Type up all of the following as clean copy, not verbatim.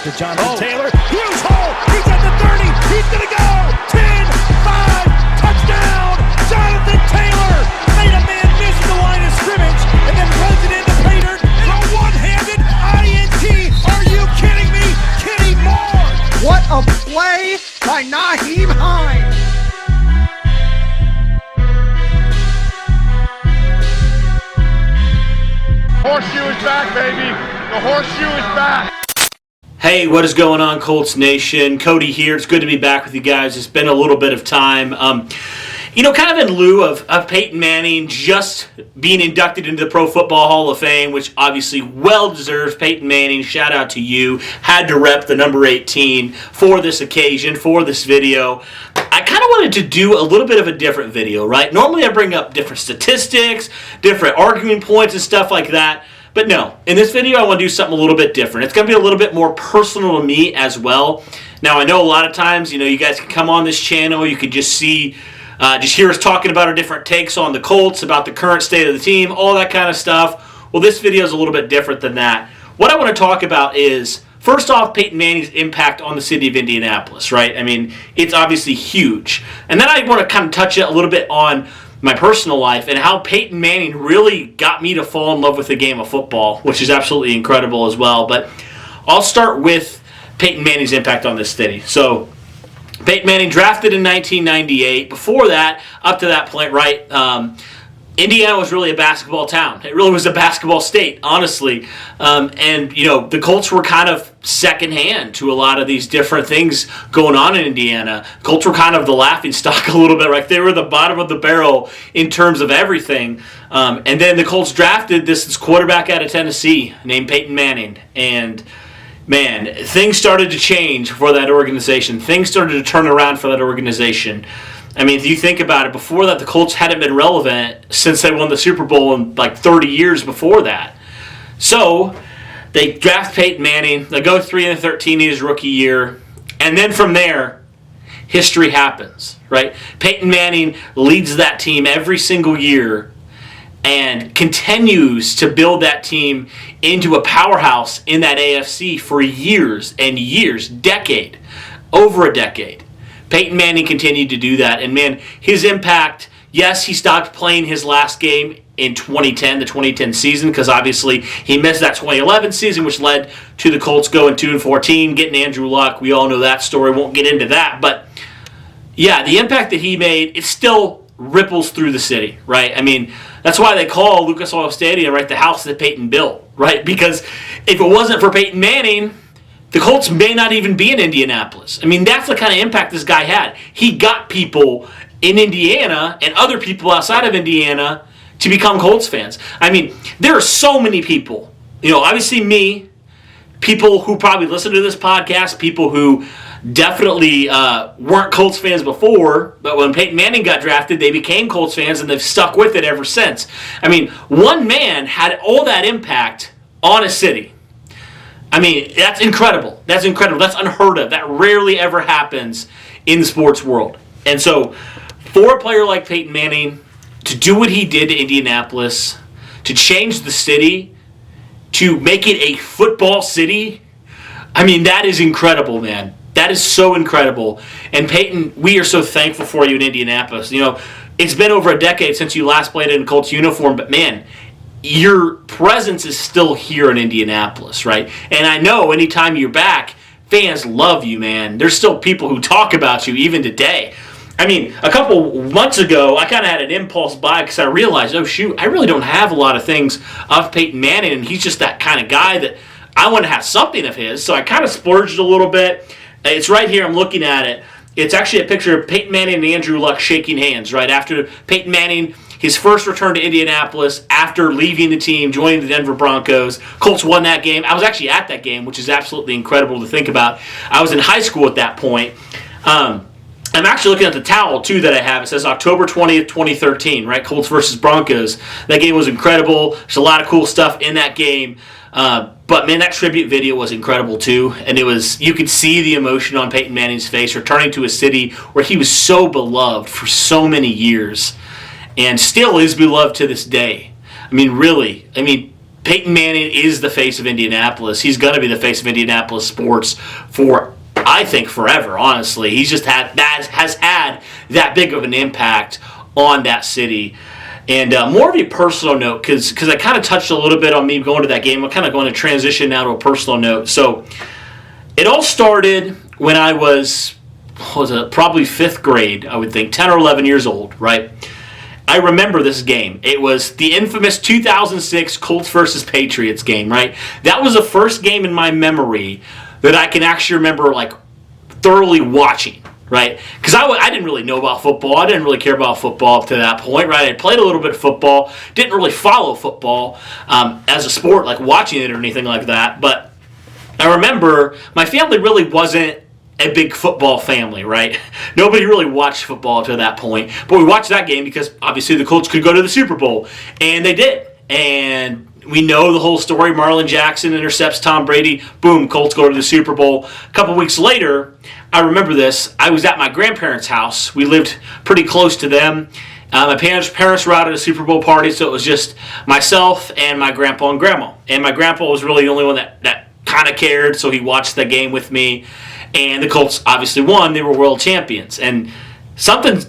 to Jonathan Taylor. Huge hole. He's at the 30. He's going to go. 10, 5, touchdown. Jonathan Taylor made a man miss the line of scrimmage and then runs it into Peyton for a one-handed INT. Are you kidding me? Kenny Moore. What a play by Nyheim Hines. Horseshoe is back, baby. The horseshoe is back. Hey, what is going on, Colts Nation? Cody here. It's good to be back with you guys. It's been a little bit of time. Kind of in lieu of Peyton Manning just being inducted into the Pro Football Hall of Fame, which obviously well-deserved. Peyton Manning, shout out to you. Had to rep the number 18 for this occasion, for this video. I kind of wanted to do a little bit of a different video, right? Normally I bring up different statistics, different arguing points and stuff like that. But no, in this video I want to do something a little bit different. It's going to be a little bit more personal to me as well. Now I know a lot of times, you guys can come on this channel, you can just see, just hear us talking about our different takes on the Colts, about the current state of the team, all that kind of stuff. Well, this video is a little bit different than that. What I want to talk about is, first off, Peyton Manning's impact on the city of Indianapolis, right? I mean, it's obviously huge. And then I want to kind of touch a little bit on my personal life and how Peyton Manning really got me to fall in love with the game of football, which is absolutely incredible as well. But I'll start with Peyton Manning's impact on this city. So, Peyton Manning drafted in 1998. Before that, up to that point, right, Indiana was really a basketball town. It really was a basketball state, honestly. The Colts were kind of secondhand to a lot of these different things going on in Indiana. Colts were kind of the laughing stock a little bit, right? They were the bottom of the barrel in terms of everything. And then the Colts drafted this quarterback out of Tennessee named Peyton Manning. And man, things started to change for that organization. Things started to turn around for that organization. I mean, if you think about it, before that, the Colts hadn't been relevant since they won the Super Bowl in like 30 years before that. So, they draft Peyton Manning. They go 3-13 in his rookie year. And then from there, history happens, right? Peyton Manning leads that team every single year and continues to build that team into a powerhouse in that AFC for years and years, over a decade. Peyton Manning continued to do that, and man, his impact, yes, he stopped playing his last game in 2010, the 2010 season, because obviously he missed that 2011 season, which led to the Colts going 2-14, getting Andrew Luck. We all know that story, won't get into that, but yeah, the impact that he made, it still ripples through the city, right? I mean, that's why they call Lucas Oil Stadium, right, the house that Peyton built, right? Because if it wasn't for Peyton Manning, the Colts may not even be in Indianapolis. I mean, that's the kind of impact this guy had. He got people in Indiana and other people outside of Indiana to become Colts fans. I mean, there are so many people, obviously me, people who probably listen to this podcast, people who definitely weren't Colts fans before, but when Peyton Manning got drafted, they became Colts fans and they've stuck with it ever since. I mean, one man had all that impact on a city. I mean, that's incredible. That's incredible. That's unheard of. That rarely ever happens in the sports world. And so, for a player like Peyton Manning to do what he did to Indianapolis, to change the city, to make it a football city, I mean, that is incredible, man. That is so incredible. And Peyton, we are so thankful for you in Indianapolis. It's been over a decade since you last played in a Colts uniform, but man, your presence is still here in Indianapolis, right? And I know anytime you're back, fans love you, man. There's still people who talk about you even today. I mean, a couple months ago, I kind of had an impulse buy because I realized, oh shoot, I really don't have a lot of things of Peyton Manning, and he's just that kind of guy that I want to have something of his. So I kind of splurged a little bit. It's right here. I'm looking at it. It's actually a picture of Peyton Manning and Andrew Luck shaking hands, right? After Peyton Manning, his first return to Indianapolis after leaving the team, joining the Denver Broncos. Colts won that game. I was actually at that game, which is absolutely incredible to think about. I was in high school at that point. I'm actually looking at the towel, too, that I have. It says October 20th, 2013, right? Colts versus Broncos. That game was incredible. There's a lot of cool stuff in that game. But, man, that tribute video was incredible, too. And you could see the emotion on Peyton Manning's face, returning to a city where he was so beloved for so many years and still is beloved to this day. I mean, really. I mean, Peyton Manning is the face of Indianapolis. He's going to be the face of Indianapolis sports for, I think, forever, honestly. He's just has had that big of an impact on that city. And more of a personal note, because I kind of touched a little bit on me going to that game. I'm kind of going to transition now to a personal note. So it all started when I was probably 5th grade, I would think, 10 or 11 years old, right? I remember this game. It was the infamous 2006 Colts versus Patriots game, right? That was the first game in my memory that I can actually remember, like, thoroughly watching, right? Because I didn't really know about football. I didn't really care about football up to that point, right? I played a little bit of football. Didn't really follow football as a sport, like watching it or anything like that. But I remember my family really wasn't a big football family, right? Nobody really watched football up to that point. But we watched that game because obviously the Colts could go to the Super Bowl. And they did. And we know the whole story. Marlon Jackson intercepts Tom Brady. Boom, Colts go to the Super Bowl. A couple weeks later, I remember this. I was at my grandparents' house. We lived pretty close to them. My parents were out at a Super Bowl party, so it was just myself and my grandpa and grandma. And my grandpa was really the only one that kind of cared, so he watched the game with me. And the Colts obviously won. They were world champions. And something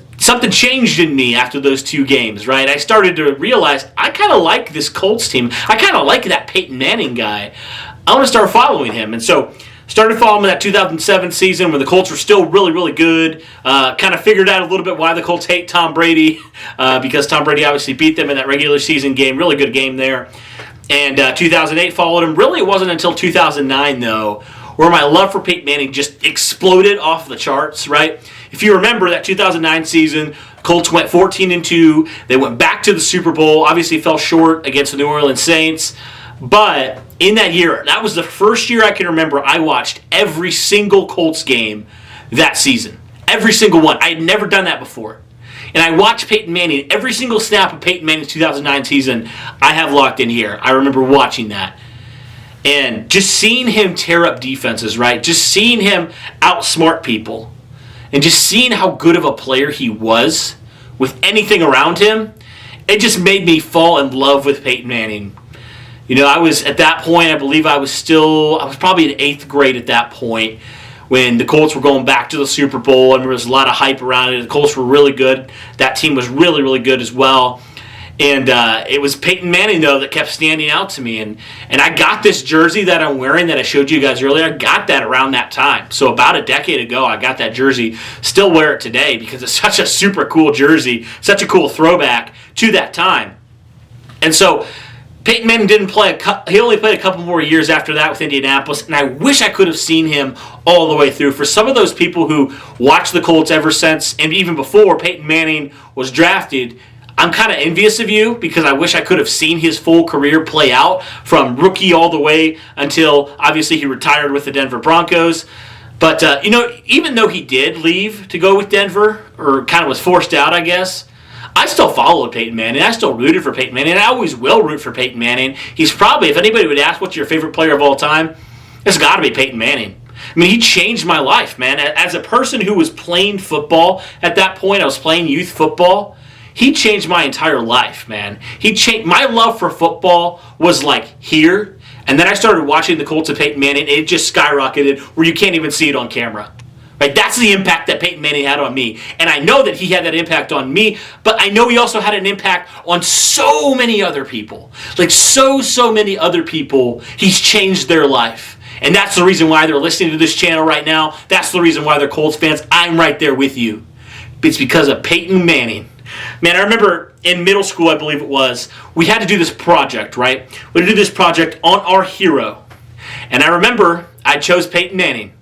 changed in me after those 2 games, right? I started to realize I kind of like this Colts team. I kind of like that Peyton Manning guy. I want to start following him. And so started following him in that 2007 season when the Colts were still really, really good. Kind of figured out a little bit why the Colts hate Tom Brady because Tom Brady obviously beat them in that regular season game. Really good game there. And 2008 followed him. Really, it wasn't until 2009, though, where my love for Peyton Manning just exploded off the charts, right? If you remember that 2009 season, Colts went 14-2. They went back to the Super Bowl, obviously fell short against the New Orleans Saints. But in that year, that was the first year I can remember I watched every single Colts game that season. Every single one. I had never done that before. And I watched Peyton Manning, every single snap of Peyton Manning's 2009 season, I have locked in here. I remember watching that. And just seeing him tear up defenses, right? Just seeing him outsmart people. And just seeing how good of a player he was with anything around him, it just made me fall in love with Peyton Manning. You know, I was, at that point, I believe I was probably in 8th grade at that point when the Colts were going back to the Super Bowl and there was a lot of hype around it. The Colts were really good. That team was really, really good as well. And it was Peyton Manning, though, that kept standing out to me. And I got this jersey that I'm wearing that I showed you guys earlier. I got that around that time. So about a decade ago, I got that jersey. Still wear it today because it's such a super cool jersey, such a cool throwback to that time. And so Peyton Manning didn't play. He only played a couple more years after that with Indianapolis, and I wish I could have seen him all the way through. For some of those people who watched the Colts ever since, and even before Peyton Manning was drafted, I'm kind of envious of you because I wish I could have seen his full career play out from rookie all the way until, obviously, he retired with the Denver Broncos. But, even though he did leave to go with Denver, or kind of was forced out, I guess, I still followed Peyton Manning. I still rooted for Peyton Manning. I always will root for Peyton Manning. He's probably, if anybody would ask what's your favorite player of all time, it's got to be Peyton Manning. I mean, he changed my life, man. As a person who was playing football at that point, I was playing youth football. He changed my entire life, man. My love for football was like here, and then I started watching the Colts of Peyton Manning, and it just skyrocketed where you can't even see it on camera. Right? That's the impact that Peyton Manning had on me. And I know that he had that impact on me, but I know he also had an impact on so many other people. Like so many other people, he's changed their life. And that's the reason why they're listening to this channel right now. That's the reason why they're Colts fans. I'm right there with you. It's because of Peyton Manning. Man, I remember in middle school, I believe it was, we had to do this project, right? We had to do this project on our hero. And I remember I chose Peyton Manning.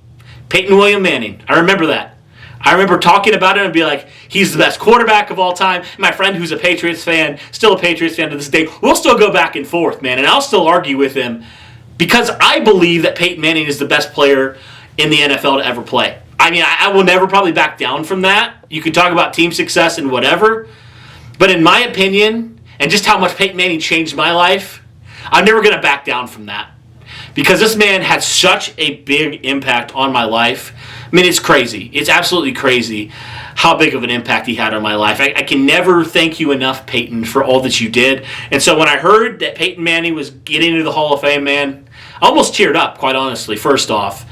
Peyton William Manning. I remember that. I remember talking about him and be like, he's the best quarterback of all time. My friend who's a Patriots fan, still a Patriots fan to this day, we'll still go back and forth, man. And I'll still argue with him because I believe that Peyton Manning is the best player in the NFL to ever play. I mean, I will never probably back down from that. You can talk about team success and whatever. But in my opinion, and just how much Peyton Manning changed my life, I'm never going to back down from that. Because this man had such a big impact on my life. I mean, it's crazy. It's absolutely crazy how big of an impact he had on my life. I can never thank you enough, Peyton, for all that you did. And so when I heard that Peyton Manning was getting into the Hall of Fame, man, I almost teared up, quite honestly, first off.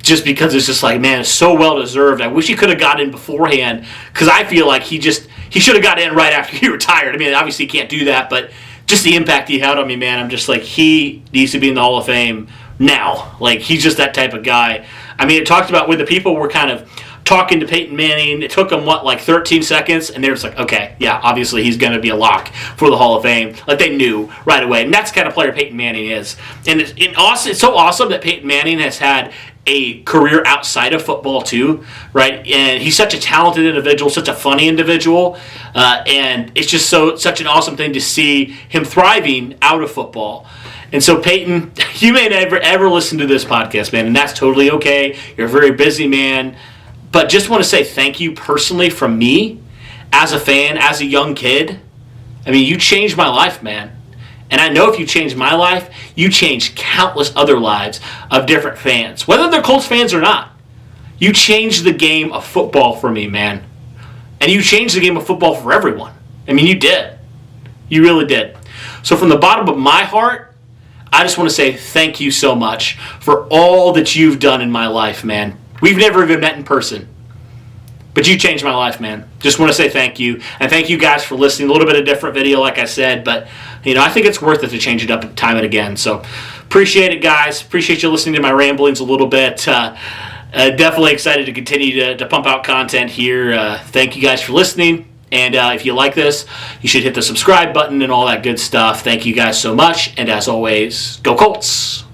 Just because it's just like, man, it's so well-deserved. I wish he could have got in beforehand, because I feel like he should have got in right after he retired. I mean, obviously he can't do that, but just the impact he had on me, man, I'm just like, he needs to be in the Hall of Fame now. Like, he's just that type of guy. I mean, it talked about when the people were kind of talking to Peyton Manning, it took them, 13 seconds, and they were just like, okay, yeah, obviously he's going to be a lock for the Hall of Fame. Like, they knew right away. And that's the kind of player Peyton Manning is. And it's so awesome that Peyton Manning has had a career outside of football too, right? And he's such a talented individual, such a funny individual, and it's just such an awesome thing to see him thriving out of football. And so, Peyton, you may never ever listen to this podcast, man, and that's totally okay. You're a very busy man, but just want to say thank you personally from me, as a fan, as a young kid. I mean, you changed my life, man. And I know if you changed my life, you changed countless other lives of different fans, whether they're Colts fans or not. You changed the game of football for me, man. And you changed the game of football for everyone. I mean, you did. You really did. So from the bottom of my heart, I just want to say thank you so much for all that you've done in my life, man. We've never even met in person, but you changed my life, man. Just want to say thank you. And thank you guys for listening. A little bit of different video, like I said, but I think it's worth it to change it up time and again. So appreciate it, guys. Appreciate you listening to my ramblings a little bit. Definitely excited to continue to pump out content here. Thank you guys for listening. And if you like this, you should hit the subscribe button and all that good stuff. Thank you guys so much. And as always, go Colts!